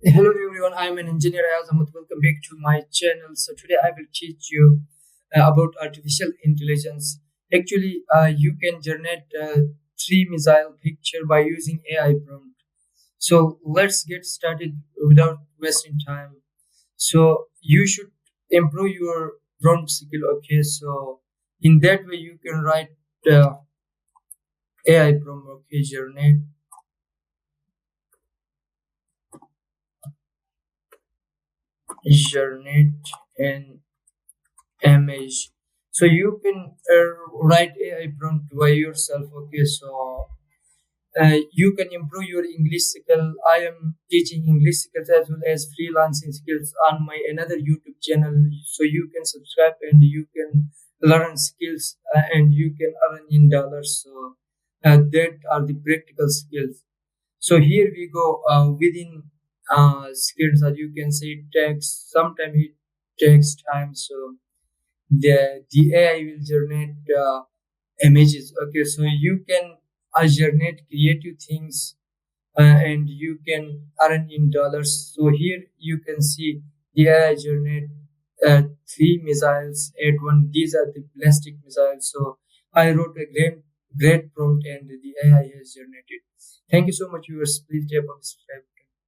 Hello everyone, I am an engineer Ayaz. Welcome back to my channel. So today I will teach you about artificial intelligence. Actually, you can generate three missile picture by using AI prompt. So let's get started without wasting time. So you should improve your prompt skill. Okay, so in that way you can write AI prompt. Okay, generate an image. So you can write AI prompt by yourself. Okay, so you can improve your English skill. I am teaching English skills as well as freelancing skills on my another YouTube channel. So you can subscribe and you can learn skills and you can earn in dollars. So that are the practical skills. So here we go within skills that you can say it takes sometimes it takes time. So the AI will generate images. Okay, so you can generate creative things and you can earn in dollars. So here you can see the AI generate three missiles at one. These are the ballistic missiles. So I wrote a great prompt and the AI has generated. Thank you so much, viewers. Please tap on subscribe.